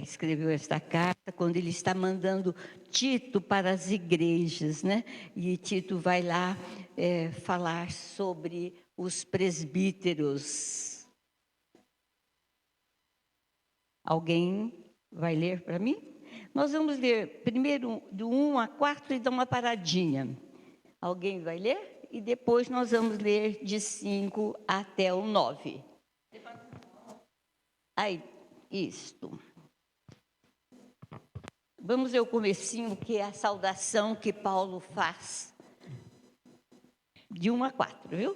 escreveu esta carta quando ele está mandando Tito para as igrejas, né? E Tito vai lá falar sobre os presbíteros. Alguém vai ler para mim? Nós vamos ler primeiro do 1 a 4 e dar uma paradinha. Alguém vai ler? E depois nós vamos ler de 5 até o 9. Aí, isto. Vamos ler o comecinho, que é a saudação que Paulo faz. De 1 a 4, viu?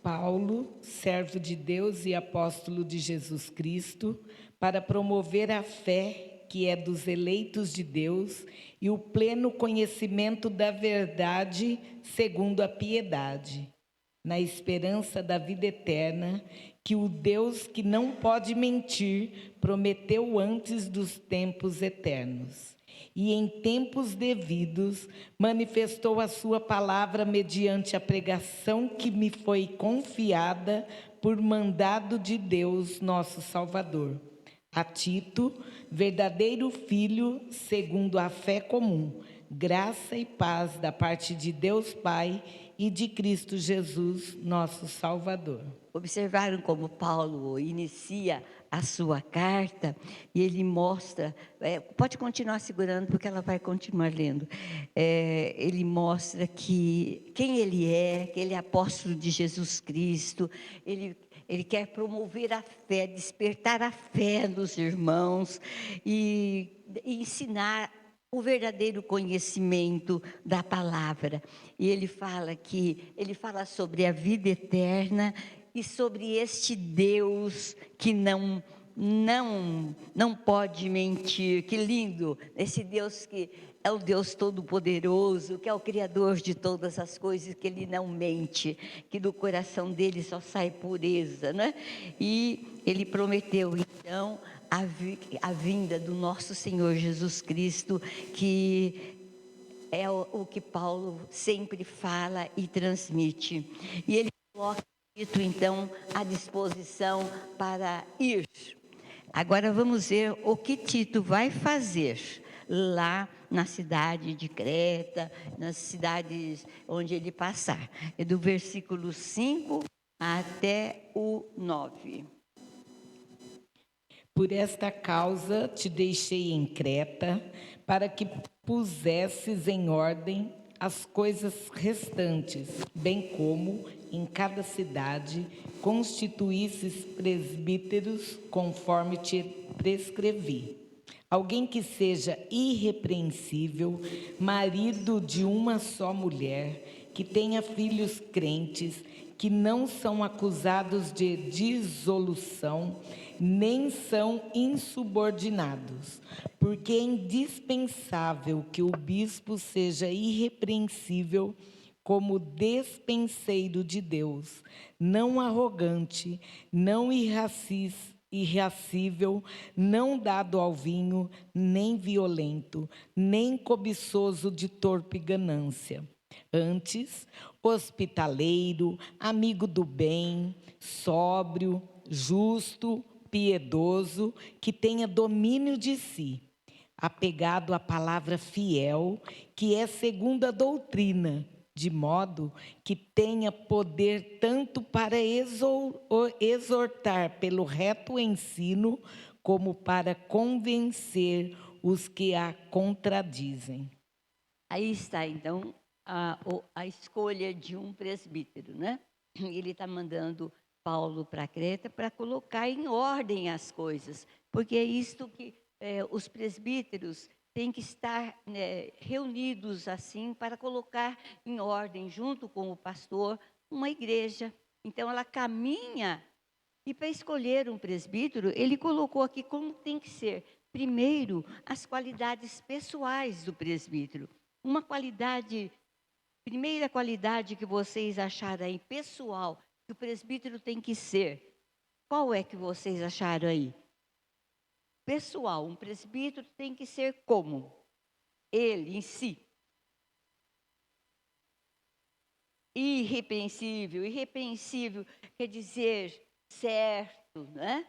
Paulo, servo de Deus e apóstolo de Jesus Cristo, para promover a fé que é dos eleitos de Deus e o pleno conhecimento da verdade segundo a piedade, na esperança da vida eterna, que o Deus que não pode mentir prometeu antes dos tempos eternos. E em tempos devidos manifestou a sua palavra mediante a pregação que me foi confiada por mandado de Deus, nosso Salvador. A Tito, verdadeiro filho, segundo a fé comum, graça e paz da parte de Deus Pai e de Cristo Jesus, nosso Salvador. Observaram como Paulo inicia a sua carta e ele mostra, pode continuar segurando porque ela vai continuar lendo. Ele mostra que quem ele é, que ele é apóstolo de Jesus Cristo, ele quer promover a fé, despertar a fé nos irmãos e ensinar o verdadeiro conhecimento da palavra. E ele fala sobre a vida eterna e sobre este Deus que não pode mentir. Que lindo! Esse Deus que é o Deus Todo-Poderoso, que é o Criador de todas as coisas, que Ele não mente, que do coração dele só sai pureza, né? E Ele prometeu, então, a vinda do nosso Senhor Jesus Cristo, que é o que Paulo sempre fala e transmite. E ele coloca Tito, então, à disposição para ir. Agora vamos ver o que Tito vai fazer lá na cidade de Creta, nas cidades onde ele passar. É do versículo 5 até o 9. Por esta causa te deixei em Creta, para que pusesses em ordem as coisas restantes, bem como em cada cidade constituísses presbíteros, conforme te prescrevi. Alguém que seja irrepreensível, marido de uma só mulher, que tenha filhos crentes, que não são acusados de dissolução, nem são insubordinados, porque é indispensável que o bispo seja irrepreensível como despenseiro de Deus, não arrogante, não irascível, não dado ao vinho, nem violento, nem cobiçoso de torpe ganância. Antes, hospitaleiro, amigo do bem, sóbrio, justo, piedoso, que tenha domínio de si, apegado à palavra fiel, que é segundo a doutrina, de modo que tenha poder tanto para exortar pelo reto ensino, como para convencer os que a contradizem. Aí está, então, a escolha de um presbítero, né? Ele está mandando Paulo para Creta para colocar em ordem as coisas, porque é isto que os presbíteros têm que estar reunidos assim para colocar em ordem, junto com o pastor, uma igreja. Então, ela caminha, e para escolher um presbítero, ele colocou aqui como tem que ser. Primeiro, as qualidades pessoais do presbítero. Primeira qualidade que vocês acharam aí, pessoal, que o presbítero tem que ser. Qual é que vocês acharam aí? Pessoal, um presbítero tem que ser como? Ele em si. Irrepreensível. Irrepreensível quer dizer certo, né?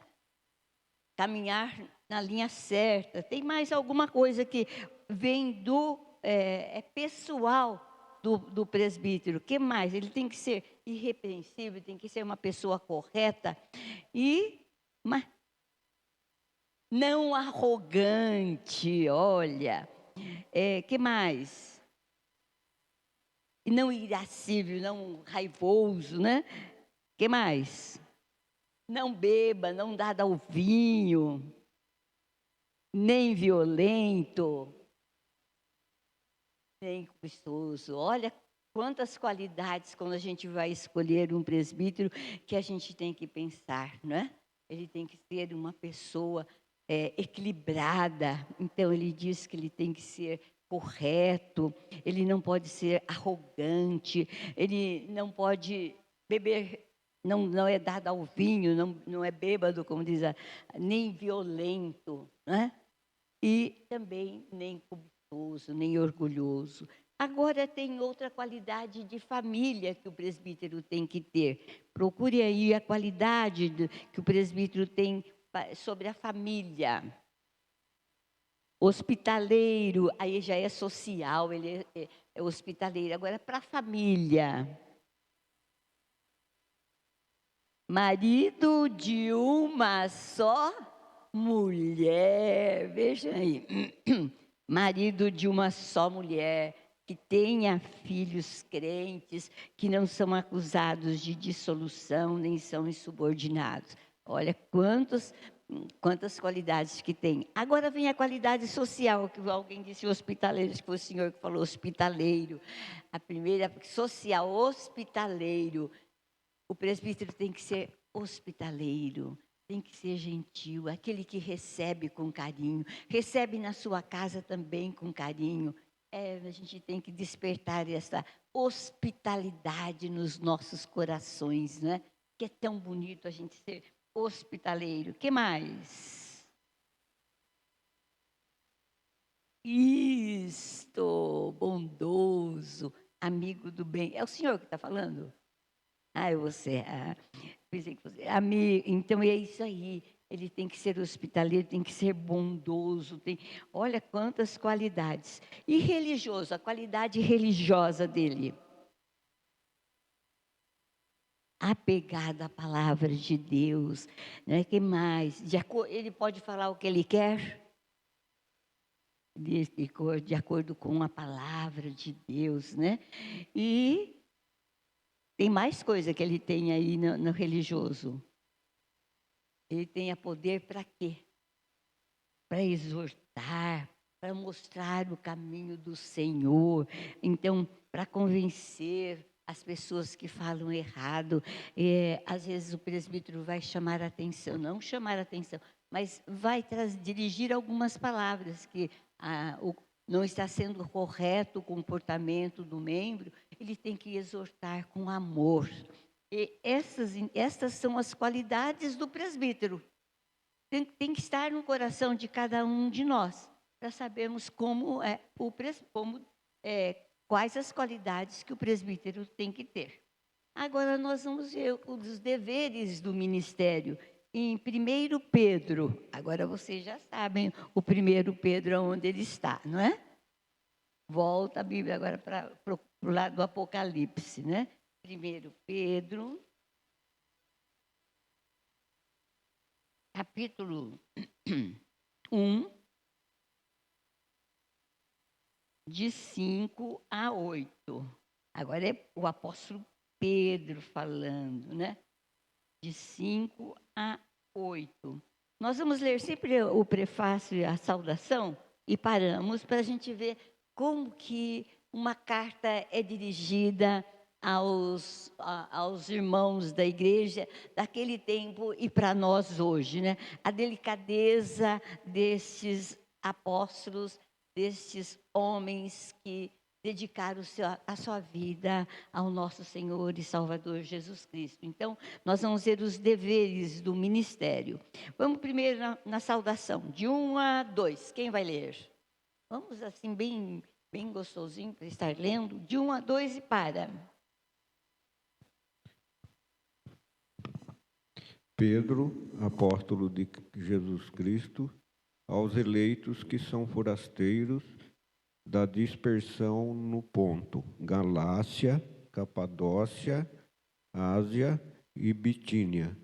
caminhar na linha certa. Tem mais alguma coisa que vem é pessoal do presbítero. O que mais? Ele tem que ser irrepreensível, tem que ser uma pessoa correta e não arrogante, olha. Que mais? E não irascível, não raivoso, né? Que mais? Não beba, não dado ao vinho, nem violento, nem cobiçoso. Olha quantas qualidades quando a gente vai escolher um presbítero que a gente tem que pensar, não é? Ele tem que ser uma pessoa equilibrada. Então ele diz que ele tem que ser correto, ele não pode ser arrogante, ele não pode beber, não é dado ao vinho, não é bêbado, como diz, nem violento, né? E também nem cobiçoso, nem orgulhoso. Agora tem outra qualidade de família que o presbítero tem que ter. Procure aí a qualidade que o presbítero tem sobre a família. Hospitaleiro, aí já é social, ele é hospitaleiro. Agora, para a família. Marido de uma só mulher. Veja aí. Marido de uma só mulher, que tenha filhos crentes, que não são acusados de dissolução, nem são insubordinados. Olha quantas qualidades que tem. Agora vem a qualidade social, que alguém disse hospitaleiro, acho que foi o senhor que falou hospitaleiro. A primeira, social, hospitaleiro. O presbítero tem que ser hospitaleiro, tem que ser gentil, aquele que recebe com carinho, recebe na sua casa também com carinho. A gente tem que despertar essa hospitalidade nos nossos corações, né? Que é tão bonito a gente ser hospitaleiro. Que mais? Isto, bondoso, amigo do bem. É o senhor que está falando? Você. Pensei que você. Amigo, então é isso aí. Ele tem que ser hospitaleiro, tem que ser bondoso. Olha quantas qualidades. E religioso, a qualidade religiosa dele. Apegado à palavra de Deus, né? Que mais? Ele pode falar o que ele quer? De acordo com a palavra de Deus, né? E tem mais coisa que ele tem aí no religioso. Ele tem poder para quê? Para exortar, para mostrar o caminho do Senhor. Então, para convencer as pessoas que falam errado. Às vezes o presbítero vai chamar a atenção, não chamar a atenção, mas vai dirigir algumas palavras que não está sendo correto o comportamento do membro, ele tem que exortar com amor. E essas são as qualidades do presbítero. Tem que estar no coração de cada um de nós, para sabermos quais as qualidades que o presbítero tem que ter. Agora nós vamos ver os deveres do ministério. Em 1 Pedro, agora vocês já sabem o 1 Pedro onde ele está, não é? Volta a Bíblia agora para o lado do Apocalipse, né? 1 Pedro, capítulo 1, de 5 a 8. Agora é o apóstolo Pedro falando, né? De 5 a 8. Nós vamos ler sempre o prefácio e a saudação e paramos para a gente ver como que uma carta é dirigida aos irmãos da igreja daquele tempo e para nós hoje, né? A delicadeza destes apóstolos, destes homens que dedicaram a sua vida ao nosso Senhor e Salvador Jesus Cristo. Então, nós vamos ver os deveres do ministério. Vamos primeiro na saudação, de 1 a 2. Quem vai ler? Vamos assim, bem gostosinho para estar lendo, de 1 a 2 e para. Pedro, apóstolo de Jesus Cristo, aos eleitos que são forasteiros da dispersão no Ponto, Galácia, Capadócia, Ásia e Bitínia,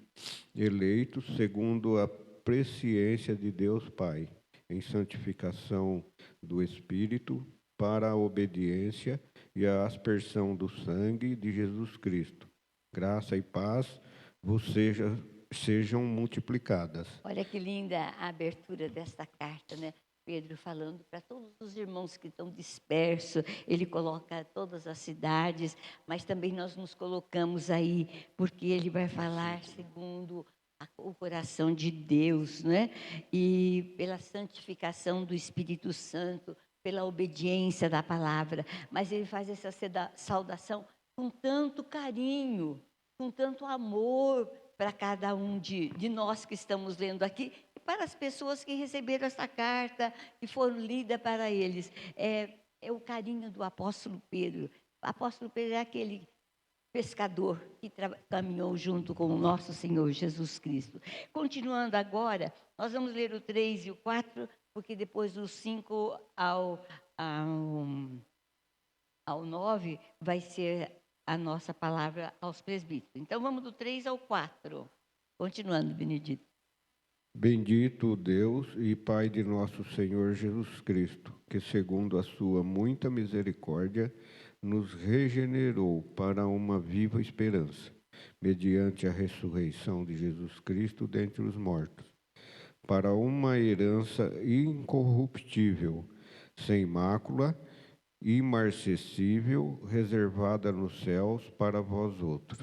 eleitos segundo a presciência de Deus Pai, em santificação do Espírito, para a obediência e a aspersão do sangue de Jesus Cristo. Graça e paz vos sejam multiplicadas. Olha que linda a abertura desta carta, né? Pedro falando para todos os irmãos que estão dispersos, ele coloca todas as cidades, mas também nós nos colocamos aí, porque ele vai falar segundo o coração de Deus, né? E pela santificação do Espírito Santo, pela obediência da palavra, mas ele faz essa saudação com tanto carinho, com tanto amor para cada um de nós que estamos lendo aqui, e para as pessoas que receberam essa carta, que foram lidas para eles. É o carinho do apóstolo Pedro. O apóstolo Pedro é aquele pescador que caminhou junto com o nosso Senhor Jesus Cristo. Continuando agora, nós vamos ler o 3 e o 4, porque depois do 5 ao 9 vai ser a nossa palavra aos presbíteros. Então, vamos do 3 ao 4. Continuando, Benedito. Bendito Deus e Pai de nosso Senhor Jesus Cristo, que segundo a sua muita misericórdia, nos regenerou para uma viva esperança, mediante a ressurreição de Jesus Cristo dentre os mortos, para uma herança incorruptível, sem mácula, imarcessível, reservada nos céus para vós outros.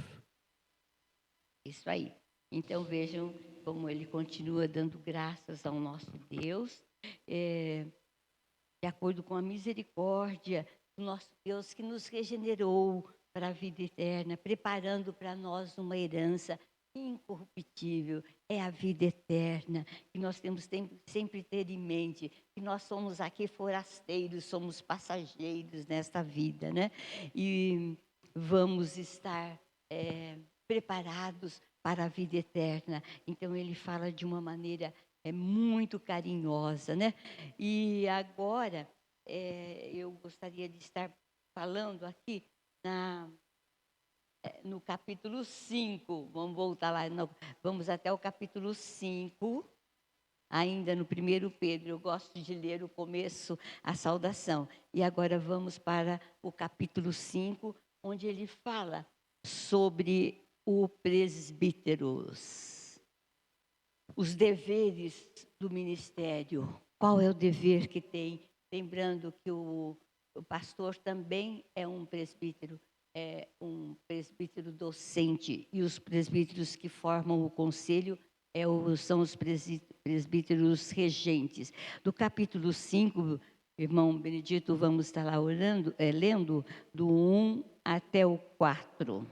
Isso aí. Então vejam como ele continua dando graças ao nosso Deus, de acordo com a misericórdia do nosso Deus que nos regenerou para a vida eterna, preparando para nós uma herança incorruptível, é a vida eterna, que nós temos sempre ter em mente, que nós somos aqui forasteiros, somos passageiros nesta vida, né? E vamos estar preparados para a vida eterna. Então ele fala de uma maneira muito carinhosa, né? E agora eu gostaria de estar falando aqui no capítulo 5, vamos voltar lá, vamos até o capítulo 5, ainda no 1 Pedro, eu gosto de ler o começo, a saudação. E agora vamos para o capítulo 5, onde ele fala sobre o presbíteros, os deveres do ministério. Qual é o dever que tem? Lembrando que o pastor também é um presbítero docente, e os presbíteros que formam o conselho são os presbíteros regentes. Do capítulo 5, irmão Benedito, vamos estar lá lendo do 1 até o 4.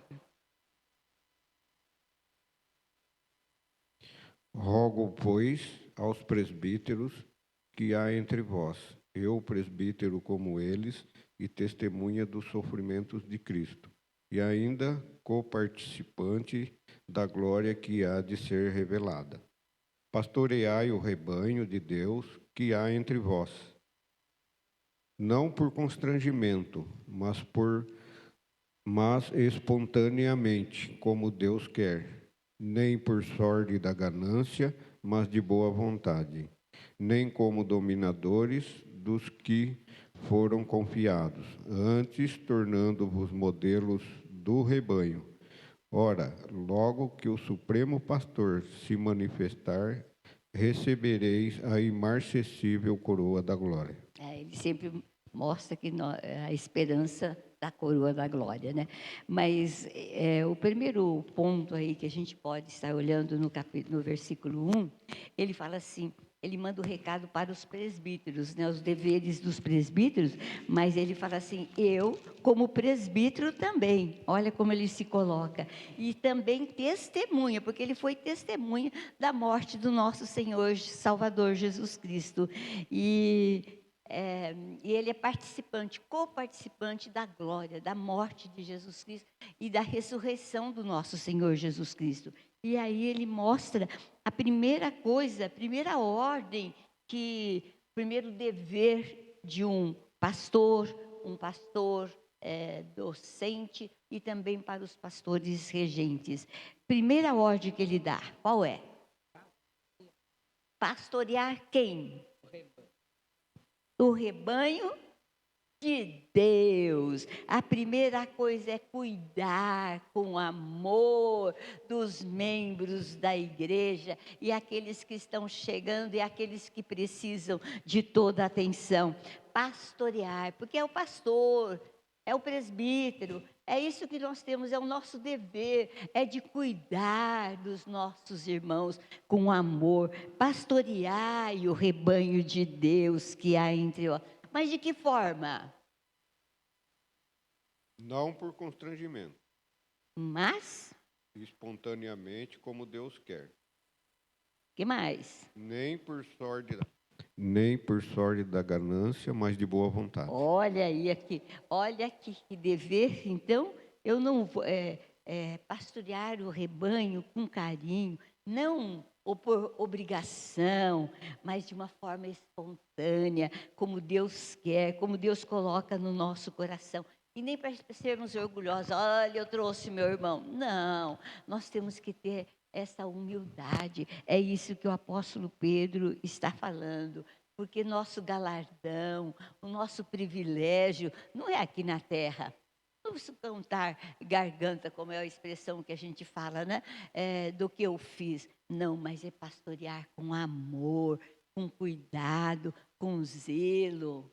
Rogo, pois, aos presbíteros que há entre vós, eu, presbítero como eles, e testemunha dos sofrimentos de Cristo, e ainda coparticipante da glória que há de ser revelada. Pastoreai o rebanho de Deus que há entre vós, não por constrangimento, mas espontaneamente, como Deus quer, nem por sorte da ganância, mas de boa vontade, nem como dominadores dos que foram confiados, antes tornando-vos modelos do rebanho. Ora, logo que o Supremo Pastor se manifestar, recebereis a imarcessível coroa da glória. Ele sempre mostra que a esperança da coroa da glória, né? Mas o primeiro ponto aí que a gente pode estar olhando no versículo 1, ele fala assim, ele manda o recado para os presbíteros, né? Os deveres dos presbíteros, mas ele fala assim, eu como presbítero também, olha como ele se coloca, e também testemunha, porque ele foi testemunha da morte do nosso Senhor Salvador Jesus Cristo, e ele é participante, coparticipante da glória, da morte de Jesus Cristo e da ressurreição do nosso Senhor Jesus Cristo. E aí ele mostra a primeira coisa, a primeira ordem, primeiro dever de um pastor docente e também para os pastores regentes. Primeira ordem que ele dá, qual é? Pastorear quem? O rebanho de Deus. A primeira coisa é cuidar com amor dos membros da igreja e aqueles que estão chegando e aqueles que precisam de toda a atenção. Pastorear, porque é o pastor, é o presbítero, é isso que nós temos, é o nosso dever, é de cuidar dos nossos irmãos com amor, pastorear o rebanho de Deus que há entre nós. Mas de que forma? Não por constrangimento, Mas, espontaneamente, como Deus quer. que mais? Nem por sorte da ganância, mas de boa vontade. Olha aqui que dever. Então, eu não vou pastorear o rebanho com carinho, não por obrigação, mas de uma forma espontânea, como Deus quer, como Deus coloca no nosso coração. E nem para sermos orgulhosos, olha, eu trouxe meu irmão. Não, nós temos que ter essa humildade. É isso que o apóstolo Pedro está falando. Porque nosso galardão, o nosso privilégio, não é aqui na terra. Vamos cantar garganta, como é a expressão que a gente fala, né? Do que eu fiz. Não, mas é pastorear com amor, com cuidado, com zelo,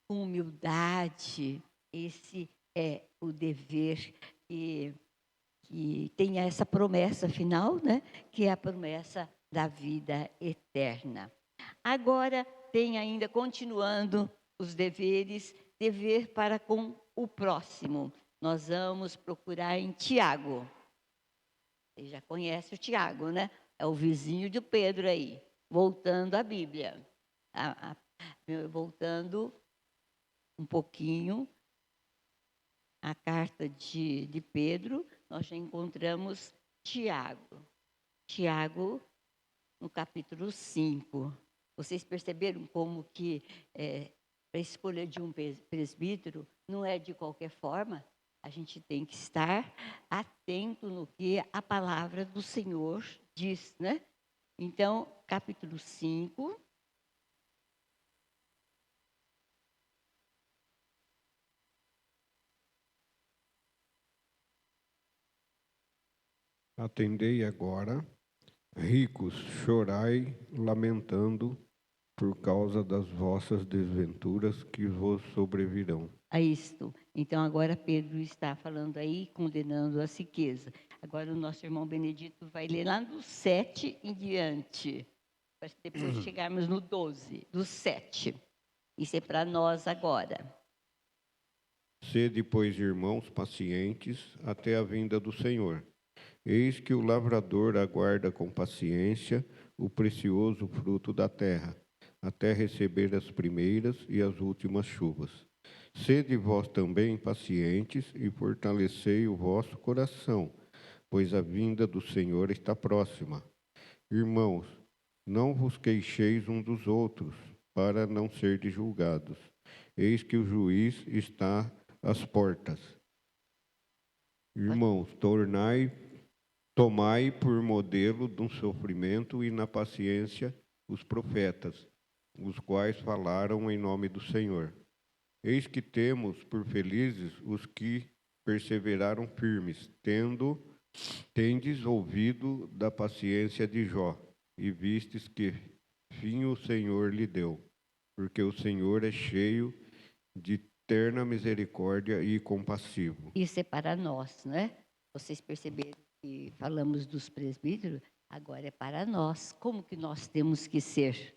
com humildade. Esse é o dever que tem essa promessa final, né? Que é a promessa da vida eterna. Agora tem ainda, continuando os deveres, dever para com o próximo. Nós vamos procurar em Tiago. Você já conhece o Tiago, né? É o vizinho de Pedro aí, voltando à Bíblia. Voltando um pouquinho, a carta de Pedro, nós já encontramos Tiago. Tiago, no capítulo 5. Vocês perceberam como que a escolha de um presbítero não é de qualquer forma? A gente tem que estar atento no que a palavra do Senhor diz, né? Então, capítulo 5. Atendei agora, ricos, chorai, lamentando, por causa das vossas desventuras que vos sobrevirão. A isto. Então, agora Pedro está falando aí, condenando a riqueza. Agora o nosso irmão Benedito vai ler lá do 7 em diante, para depois chegarmos no 12, do 7. Isso é para nós agora. Sede, pois, irmãos, pacientes até a vinda do Senhor. Eis que o lavrador aguarda com paciência o precioso fruto da terra, até receber as primeiras e as últimas chuvas. Sede vós também pacientes e fortalecei o vosso coração, pois a vinda do Senhor está próxima. Irmãos, não vos queixeis uns dos outros, para não serdes julgados. Eis que o juiz está às portas. Irmãos, tomai por modelo de um sofrimento e na paciência os profetas, os quais falaram em nome do Senhor. Eis que temos por felizes os que perseveraram firmes, tendes ouvido da paciência de Jó, e vistes que fim o Senhor lhe deu, porque o Senhor é cheio de terna misericórdia e compassivo. Isso é para nós, né? Vocês perceberam que falamos dos presbíteros, agora é para nós. Como que nós temos que ser?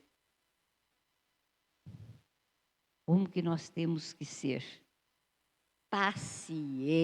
Como que nós temos que ser? Pacientes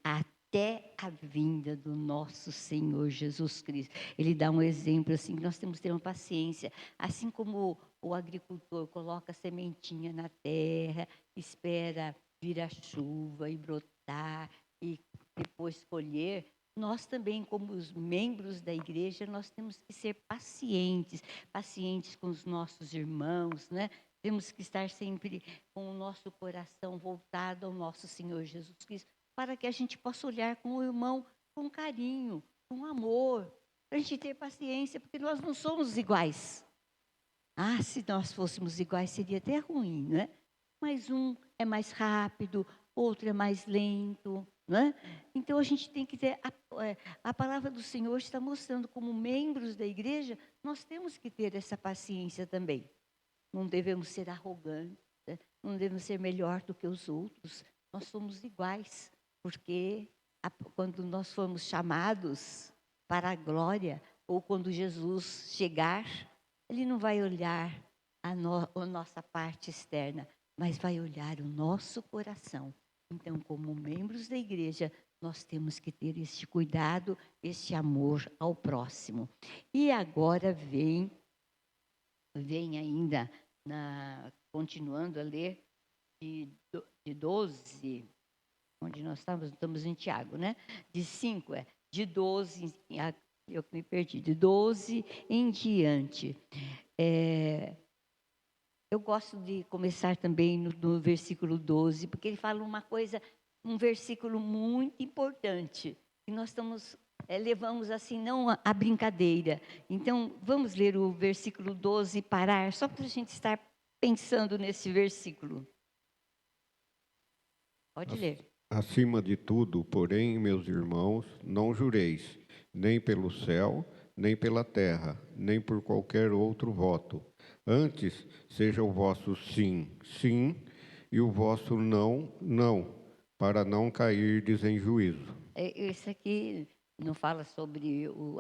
até a vinda do nosso Senhor Jesus Cristo. Ele dá um exemplo assim, que nós temos que ter uma paciência. Assim como o agricultor coloca a sementinha na terra, espera vir a chuva e brotar e depois colher, nós também, como os membros da igreja, nós temos que ser pacientes, pacientes com os nossos irmãos, né? Temos que estar sempre com o nosso coração voltado ao nosso Senhor Jesus Cristo, para que a gente possa olhar com o irmão com carinho, com amor, para a gente ter paciência, porque nós não somos iguais. Ah, se nós fôssemos iguais, seria até ruim, né? Mas um é mais rápido, outro é mais lento, né? Então a gente tem que ter. A palavra do Senhor está mostrando, como membros da igreja, nós temos que ter essa paciência também. Não devemos ser arrogantes, né? Não devemos ser melhor do que os outros. Nós somos iguais, porque quando nós formos chamados para a glória, ou quando Jesus chegar, Ele não vai olhar a nossa parte externa, mas vai olhar o nosso coração. Então, como membros da igreja, nós temos que ter este cuidado, este amor ao próximo. E agora vem ainda, continuando a ler, de 12, onde nós estamos em Tiago, né? De 5, de 12, eu me perdi, de 12 em diante. Eu gosto de começar também no versículo 12, porque ele fala um versículo muito importante, que nós levamos assim, não a brincadeira. Então, vamos ler o versículo 12 e parar, só para a gente estar pensando nesse versículo. Pode ler. Acima de tudo, porém, meus irmãos, não jureis, nem pelo céu, nem pela terra, nem por qualquer outro voto. Antes, seja o vosso sim, sim, e o vosso não, não, para não cairdes em juízo. Esse aqui não fala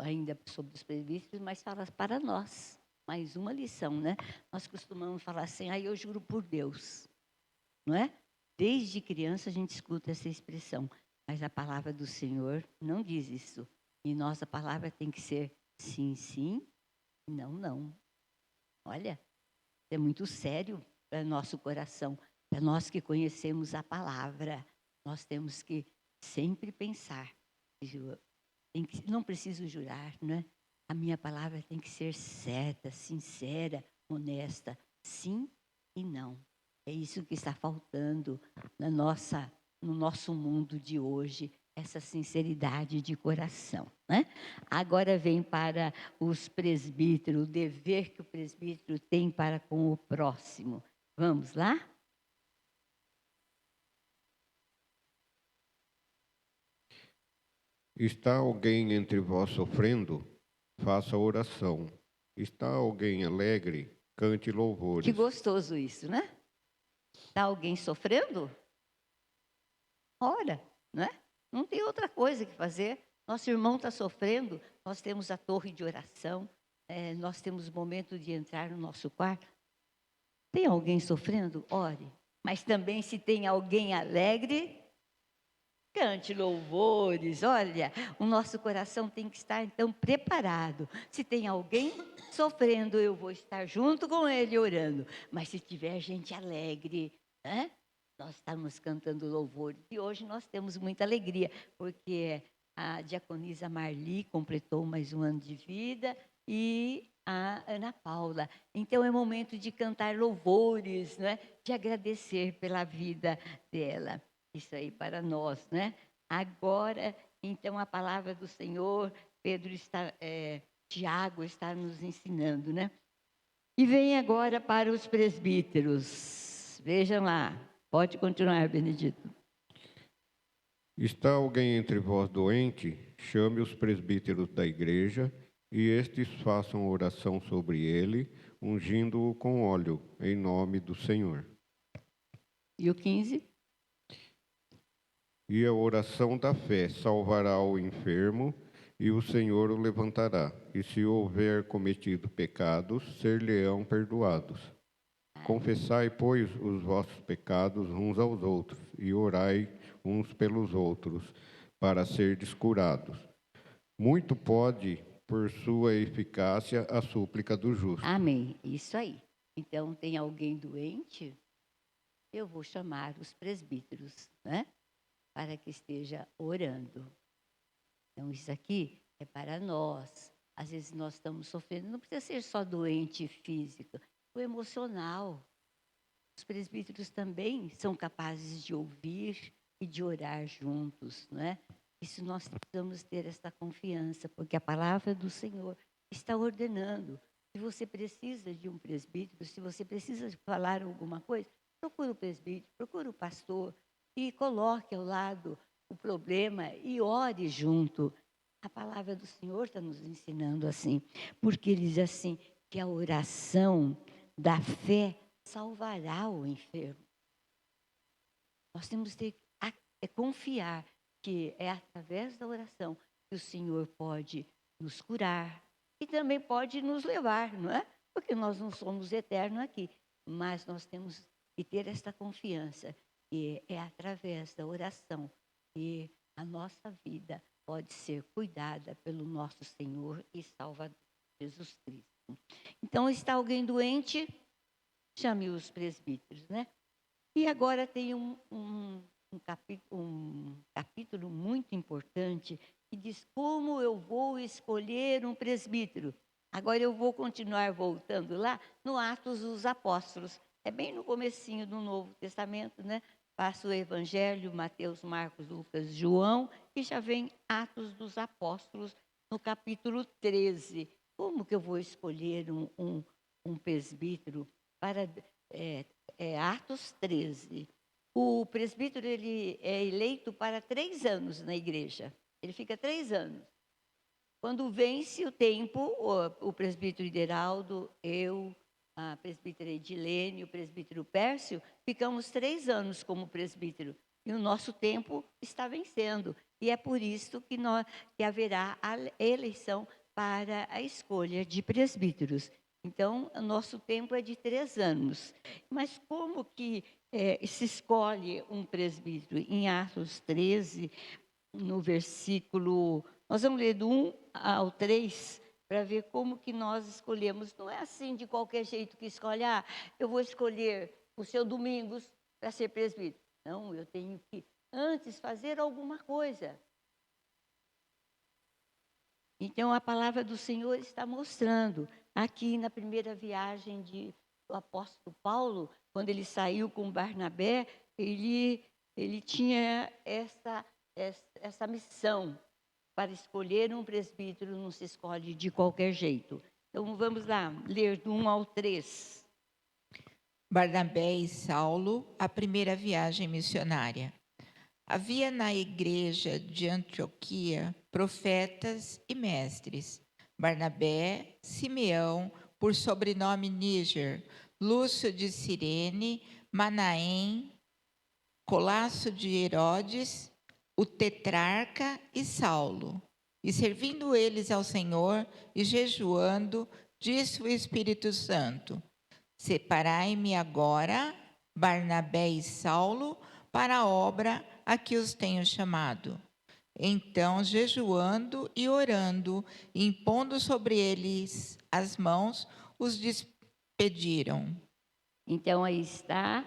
ainda sobre os presbíteros, mas fala para nós. Mais uma lição, né? Nós costumamos falar assim, eu juro por Deus, não é? Desde criança a gente escuta essa expressão, mas a palavra do Senhor não diz isso. E nossa palavra tem que ser sim, sim, não, não. Olha, é muito sério para nosso coração, para nós que conhecemos a palavra. Nós temos que sempre pensar. Não preciso jurar, né? A minha palavra tem que ser certa, sincera, honesta. Sim e não. É isso que está faltando no nosso mundo de hoje, essa sinceridade de coração, né? Agora vem para os presbíteros, o dever que o presbítero tem para com o próximo. Vamos lá? Está alguém entre vós sofrendo? Faça oração. Está alguém alegre? Cante louvores. Que gostoso isso, né? Está alguém sofrendo? Ora, né? Não tem outra coisa que fazer. Nosso irmão está sofrendo, nós temos a torre de oração, nós temos o momento de entrar no nosso quarto. Tem alguém sofrendo? Ore. Mas também, se tem alguém alegre, cante louvores. Olha, o nosso coração tem que estar, então, preparado. Se tem alguém sofrendo, eu vou estar junto com ele orando. Mas se tiver gente alegre, né? Nós estamos cantando louvores. E hoje nós temos muita alegria, porque a diaconisa Marli completou mais um ano de vida e a Ana Paula. Então é momento de cantar louvores, né? De agradecer pela vida dela. Isso aí para nós, né? Agora, então, a palavra do Senhor, Tiago está nos ensinando, né? E vem agora para os presbíteros. Vejam lá. Pode continuar, Benedito. Está alguém entre vós doente? Chame os presbíteros da igreja, e estes façam oração sobre ele, ungindo-o com óleo, em nome do Senhor. E o 15? E a oração da fé salvará o enfermo, e o Senhor o levantará. E se houver cometido pecados, ser-lhe-ão perdoados. Confessai, pois, os vossos pecados uns aos outros, e orai uns pelos outros, para serdes curados. Muito pode, por sua eficácia, a súplica do justo. Amém. Isso aí. Então, tem alguém doente? Eu vou chamar os presbíteros, né? Para que esteja orando. Então, isso aqui é para nós. Às vezes nós estamos sofrendo, não precisa ser só doente físico, o emocional. Os presbíteros também são capazes de ouvir e de orar juntos, não é? Isso nós precisamos ter essa confiança, porque a palavra do Senhor está ordenando. Se você precisa de um presbítero, se você precisa de falar alguma coisa, procure o presbítero, procure o pastor e coloque ao lado o problema e ore junto. A palavra do Senhor está nos ensinando assim, porque ele diz assim, que a oração da fé salvará o enfermo. Nós temos que confiar que é através da oração que o Senhor pode nos curar e também pode nos levar, não é? Porque nós não somos eternos aqui, mas nós temos que ter esta confiança que é através da oração que a nossa vida pode ser cuidada pelo nosso Senhor e Salvador Jesus Cristo. Então, está alguém doente? Chame os presbíteros, né? E agora tem um capítulo muito importante que diz como eu vou escolher um presbítero. Agora eu vou continuar voltando lá no Atos dos Apóstolos. É bem no comecinho do Novo Testamento, né? Passa o Evangelho, Mateus, Marcos, Lucas, João, e já vem Atos dos Apóstolos, no capítulo 13. Como que eu vou escolher um presbítero para... Atos 13. O presbítero ele é eleito para 3 anos na igreja. Ele fica 3 anos. Quando vence o tempo, o presbítero Ideraldo, eu, a presbítera Edilene, o presbítero Pércio, ficamos 3 anos como presbítero. E o nosso tempo está vencendo. E é por isso que haverá a eleição para a escolha de presbíteros. Então, o nosso tempo é de 3 anos. Mas como que se escolhe um presbítero? Em Atos 13, no versículo... Nós vamos ler do 1 ao 3, para ver como que nós escolhemos. Não é assim de qualquer jeito que escolhe. Eu vou escolher o seu Domingos para ser presbítero. Não, eu tenho que antes fazer alguma coisa. Então, a palavra do Senhor está mostrando. Aqui na primeira viagem do apóstolo Paulo, quando ele saiu com Barnabé, ele tinha essa missão para escolher um presbítero, não se escolhe de qualquer jeito. Então, vamos lá, ler do 1 ao 3. Barnabé e Saulo, a primeira viagem missionária. Havia na igreja de Antioquia profetas e mestres. Barnabé, Simeão, por sobrenome Níger, Lúcio de Cirene, Manaém, Colasso de Herodes, o tetrarca e Saulo. E servindo eles ao Senhor e jejuando, disse o Espírito Santo: Separai-me agora, Barnabé e Saulo, para a obra a que os tenho chamado. Então, jejuando e orando, e impondo sobre eles as mãos, os despediram. Então, aí está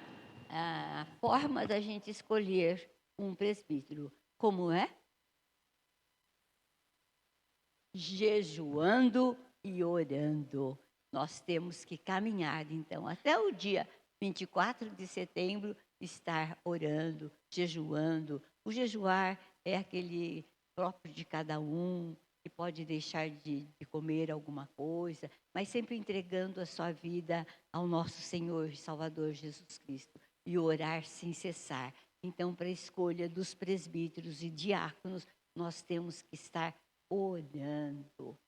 a forma da gente escolher um presbítero. Como é? Jejuando e orando. Nós temos que caminhar, então, até o dia 24 de setembro, estar orando, jejuando. O jejuar é aquele próprio de cada um, que pode deixar de comer alguma coisa, mas sempre entregando a sua vida ao nosso Senhor e Salvador Jesus Cristo. E orar sem cessar. Então, para a escolha dos presbíteros e diáconos, nós temos que estar orando,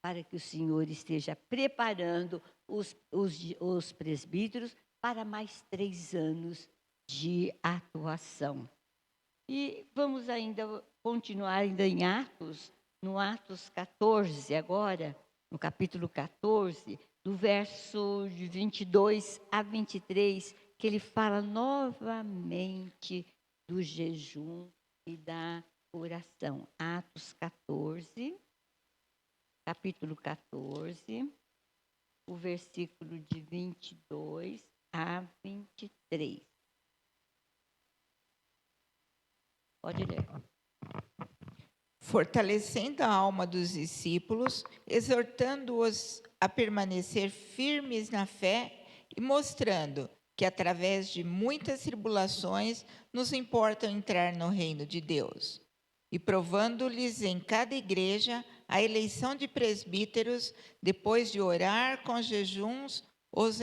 para que o Senhor esteja preparando os presbíteros para mais 3 anos de atuação. E vamos ainda continuar ainda em Atos, no Atos 14 agora, no capítulo 14, do verso de 22 a 23, que ele fala novamente do jejum e da oração. Atos 14, capítulo 14, o versículo de 22 a 23. Pode ler. fortalecendo a alma dos discípulos, exortando-os a permanecer firmes na fé e mostrando que, através de muitas tribulações, nos importa entrar no reino de Deus. E provando-lhes em cada igreja a eleição de presbíteros, depois de orar com jejuns, os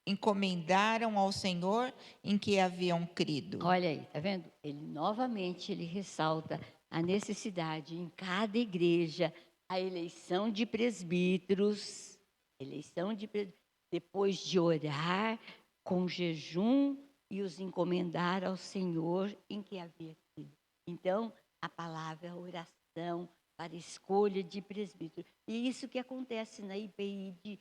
encomendaram ao Senhor em que haviam crido. Olha aí, tá vendo? Ele ressalta a necessidade em cada igreja, a eleição de presbíteros, depois de orar com jejum e os encomendar ao Senhor em que havia crido. Então, a palavra, a oração para a escolha de presbítero. E isso que acontece na IPI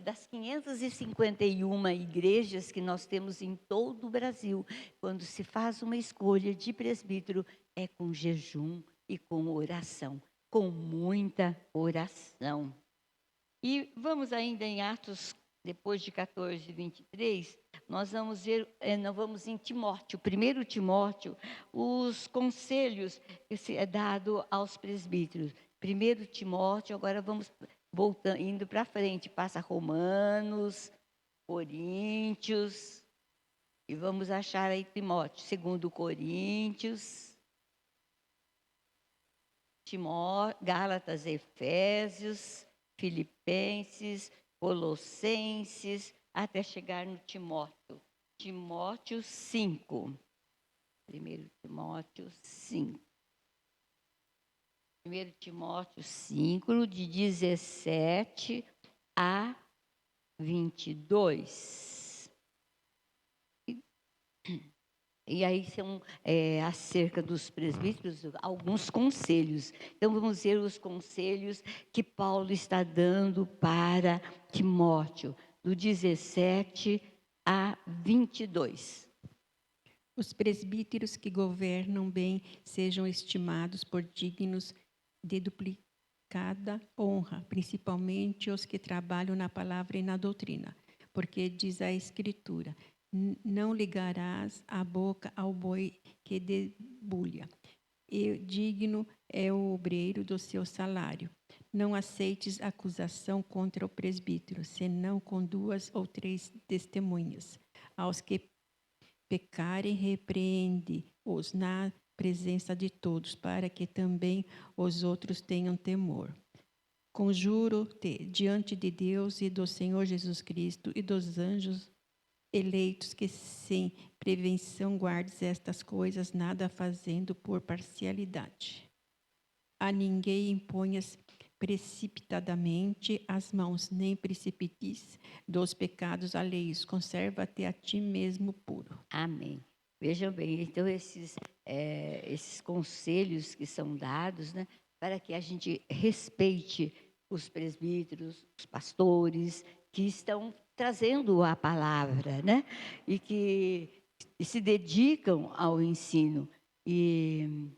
das 551 igrejas que nós temos em todo o Brasil. Quando se faz uma escolha de presbítero, é com jejum e com oração, com muita oração. E vamos ainda em Atos, depois de 14, 23, nós vamos em Timóteo, 1 Timóteo, os conselhos que é dado aos presbíteros. 1 Timóteo, agora vamos voltando, indo para frente, passa Romanos, Coríntios, e vamos achar aí Timóteo, 2 Coríntios, Gálatas, Efésios, Filipenses, Colossenses, até chegar no Timóteo. Timóteo 5. 1 Timóteo 5. 1 Timóteo 5, de 17 a 22. E aí são acerca dos presbíteros, alguns conselhos. Então, vamos ver os conselhos que Paulo está dando para Timóteo, do 17 a 22. Os presbíteros que governam bem sejam estimados por dignos de duplicada honra, principalmente os que trabalham na palavra e na doutrina, porque diz a Escritura: não ligarás a boca ao boi que debulha, e digno é o obreiro do seu salário. Não aceites acusação contra o presbítero, senão com 2 ou 3 testemunhas. Aos que pecarem, repreende-os na presença de todos, para que também os outros tenham temor. Conjuro-te diante de Deus e do Senhor Jesus Cristo e dos anjos eleitos, que sem prevenção guardes estas coisas, nada fazendo por parcialidade. A ninguém imponhas precipitadamente as mãos, nem precipites dos pecados alheios. Conserva-te a ti mesmo puro. Amém. Vejam bem, então esses conselhos que são dados, né, para que a gente respeite os presbíteros, os pastores que estão trazendo a palavra, né, e que se dedicam ao ensino. E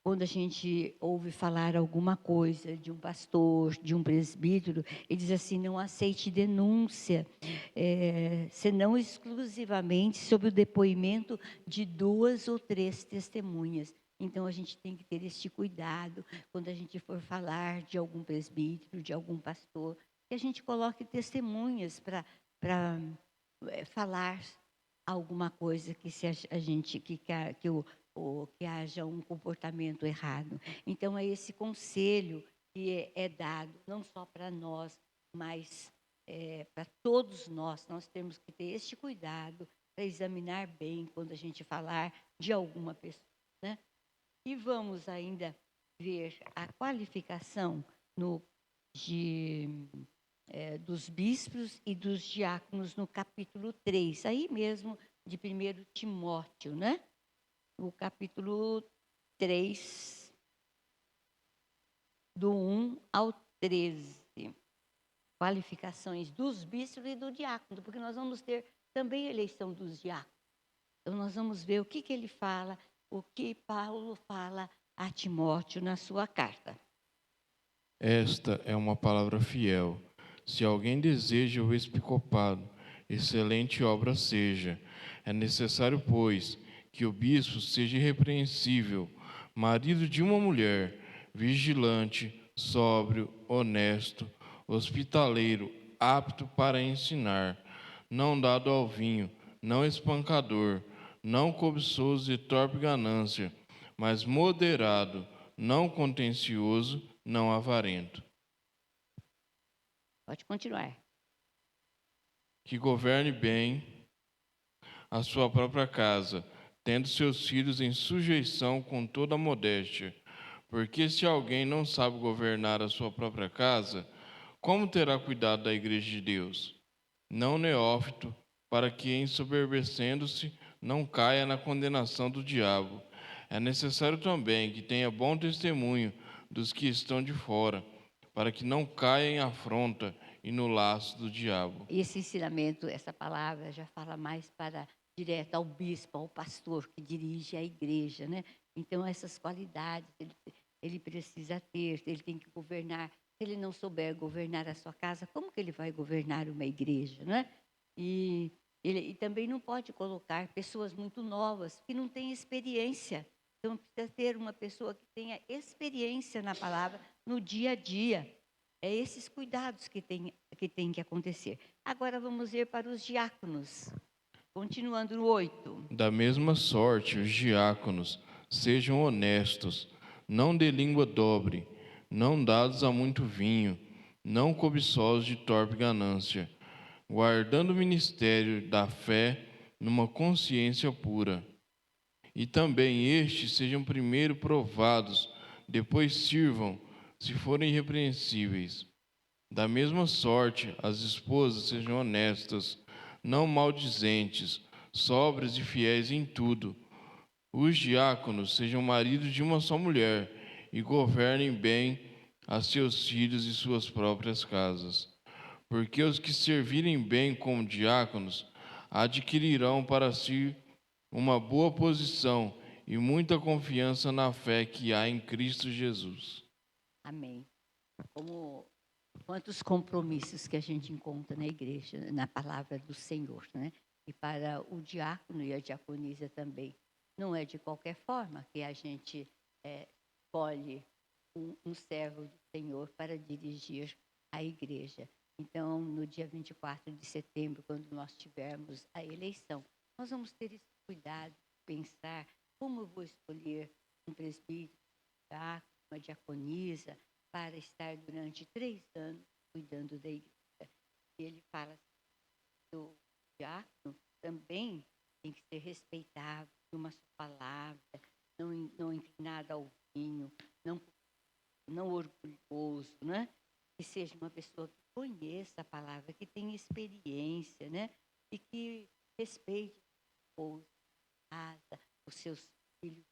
quando a gente ouve falar alguma coisa de um pastor, de um presbítero, ele diz assim: não aceite denúncia, senão exclusivamente sob o depoimento de 2 ou 3 testemunhas. Então, a gente tem que ter este cuidado quando a gente for falar de algum presbítero, de algum pastor, que a gente coloque testemunhas para falar alguma coisa que que haja um comportamento errado. Então, é esse conselho que é dado, não só para nós, mas para todos nós. Nós temos que ter este cuidado para examinar bem quando a gente falar de alguma pessoa, né? E vamos ainda ver a qualificação dos bispos e dos diáconos no capítulo 3, aí mesmo de 1 Timóteo, né? O capítulo 3, do 1 ao 13. Qualificações dos bispos e do diácono, porque nós vamos ter também a eleição dos diáconos. Então, nós vamos ver o que ele fala, o que Paulo fala a Timóteo na sua carta. Esta é uma palavra fiel. Se alguém deseja o episcopado, excelente obra seja. É necessário, pois, que o bispo seja irrepreensível, marido de uma mulher, vigilante, sóbrio, honesto, hospitaleiro, apto para ensinar, não dado ao vinho, não espancador, não cobiçoso de torpe ganância, mas moderado, não contencioso, não avarento. Pode continuar. Que governe bem a sua própria casa, tendo seus filhos em sujeição com toda a modéstia. Porque se alguém não sabe governar a sua própria casa, como terá cuidado da igreja de Deus? Não neófito, para que, ensoberbecendo-se, não caia na condenação do diabo. É necessário também que tenha bom testemunho dos que estão de fora, para que não caia em afronta e no laço do diabo. Esse ensinamento, essa palavra já fala mais para direto ao bispo, ao pastor que dirige a igreja, né? Então essas qualidades ele precisa ter, ele tem que governar. Se ele não souber governar a sua casa, como que ele vai governar uma igreja, né? E ele também não pode colocar pessoas muito novas que não têm experiência. Então precisa ter uma pessoa que tenha experiência na palavra no dia a dia. É esses cuidados que tem que acontecer. Agora vamos ver para os diáconos. Continuando no 8. Da mesma sorte, os diáconos sejam honestos, não de língua dobre, não dados a muito vinho, não cobiçosos de torpe ganância, guardando o ministério da fé numa consciência pura. E também estes sejam primeiro provados, depois sirvam, se forem irrepreensíveis. Da mesma sorte, as esposas sejam honestas, não maldizentes, sóbrias e fiéis em tudo. Os diáconos sejam maridos de uma só mulher e governem bem a seus filhos e suas próprias casas. Porque os que servirem bem como diáconos adquirirão para si uma boa posição e muita confiança na fé que há em Cristo Jesus. Amém. Quantos compromissos que a gente encontra na igreja, na palavra do Senhor, né? E para o diácono e a diaconisa também. Não é de qualquer forma que a gente escolhe um servo do Senhor para dirigir a igreja. Então, no dia 24 de setembro, quando nós tivermos a eleição, nós vamos ter esse cuidado de pensar como eu vou escolher um presbítero, uma diaconisa, para estar durante 3 anos cuidando da igreja. E ele fala assim, o diácono também tem que ser respeitável, uma só palavra, não inclinado ao vinho, não orgulhoso, né? Que seja uma pessoa que conheça a palavra, que tenha experiência, né? E que respeite a esposa, a casa, os seus filhos.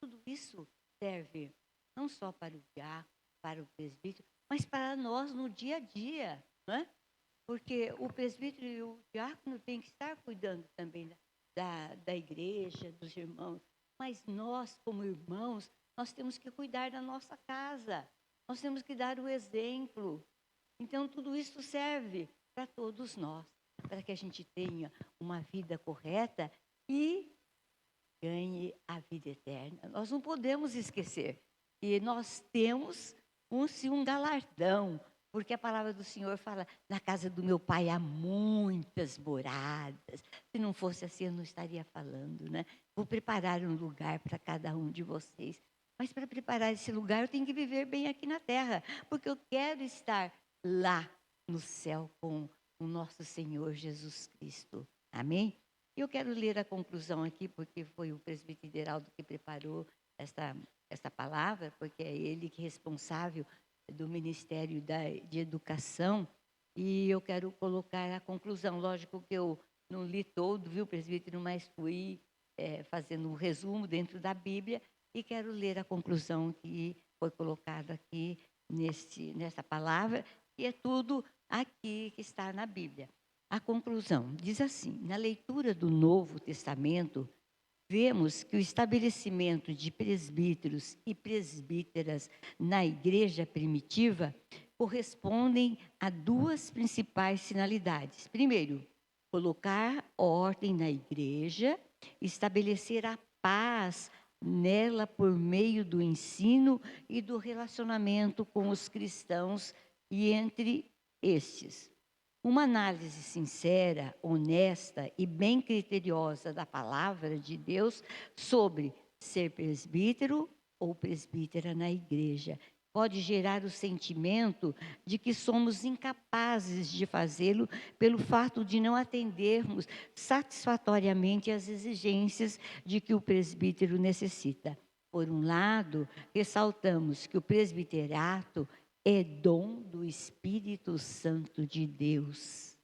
Tudo isso serve não só para o diácono, para o presbítero, mas para nós no dia a dia, não é? Porque o presbítero e o diácono têm que estar cuidando também da igreja, dos irmãos, mas nós, como irmãos, nós temos que cuidar da nossa casa, nós temos que dar o exemplo. Então, tudo isso serve para todos nós, para que a gente tenha uma vida correta e ganhe a vida eterna. Nós não podemos esquecer que nós temos um galardão, porque a palavra do Senhor fala, na casa do meu pai há muitas moradas. Se não fosse assim, eu não estaria falando, né? Vou preparar um lugar para cada um de vocês. Mas para preparar esse lugar, eu tenho que viver bem aqui na terra, porque eu quero estar lá no céu com o nosso Senhor Jesus Cristo. Amém? Eu quero ler a conclusão aqui, porque foi o presbítero Heraldo que preparou esta palavra, porque é ele que é responsável do Ministério de Educação, e eu quero colocar a conclusão. Lógico que eu não li todo, viu, presbítero, mas fui fazendo um resumo dentro da Bíblia, e quero ler a conclusão que foi colocada aqui nessa palavra, e é tudo aqui que está na Bíblia. A conclusão diz assim: na leitura do Novo Testamento, vemos que o estabelecimento de presbíteros e presbíteras na igreja primitiva correspondem a 2 principais finalidades. Primeiro, colocar ordem na igreja, estabelecer a paz nela por meio do ensino e do relacionamento com os cristãos e entre estes. Uma análise sincera, honesta e bem criteriosa da palavra de Deus sobre ser presbítero ou presbítera na igreja pode gerar o sentimento de que somos incapazes de fazê-lo pelo fato de não atendermos satisfatoriamente às exigências de que o presbítero necessita. Por um lado, ressaltamos que o presbiterato é dom do Espírito Santo de Deus.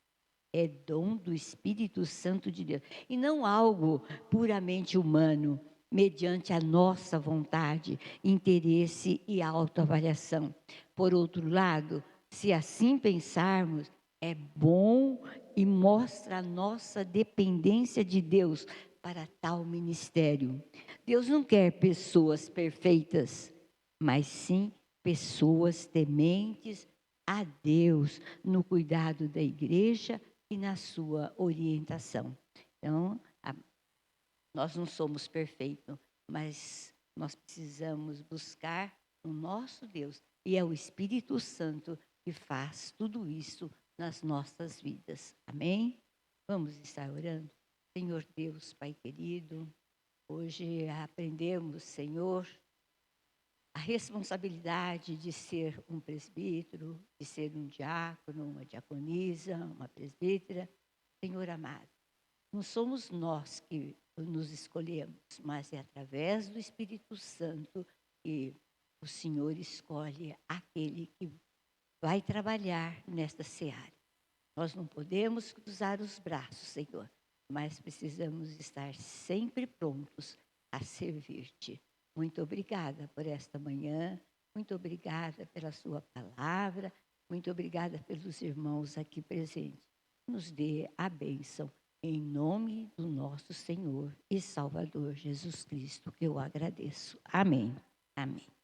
É dom do Espírito Santo de Deus. E não algo puramente humano, mediante a nossa vontade, interesse e autoavaliação. Por outro lado, se assim pensarmos, é bom e mostra a nossa dependência de Deus para tal ministério. Deus não quer pessoas perfeitas, mas sim pessoas tementes a Deus no cuidado da igreja e na sua orientação. Então, nós não somos perfeitos, mas nós precisamos buscar o nosso Deus. E é o Espírito Santo que faz tudo isso nas nossas vidas. Amém? Vamos estar orando? Senhor Deus, Pai querido, hoje aprendemos, Senhor, a responsabilidade de ser um presbítero, de ser um diácono, uma diaconisa, uma presbítera. Senhor amado, não somos nós que nos escolhemos, mas é através do Espírito Santo que o Senhor escolhe aquele que vai trabalhar nesta seara. Nós não podemos cruzar os braços, Senhor, mas precisamos estar sempre prontos a servir-te. Muito obrigada por esta manhã, muito obrigada pela sua palavra, muito obrigada pelos irmãos aqui presentes. Nos dê a bênção, em nome do nosso Senhor e Salvador Jesus Cristo, que eu agradeço. Amém. Amém.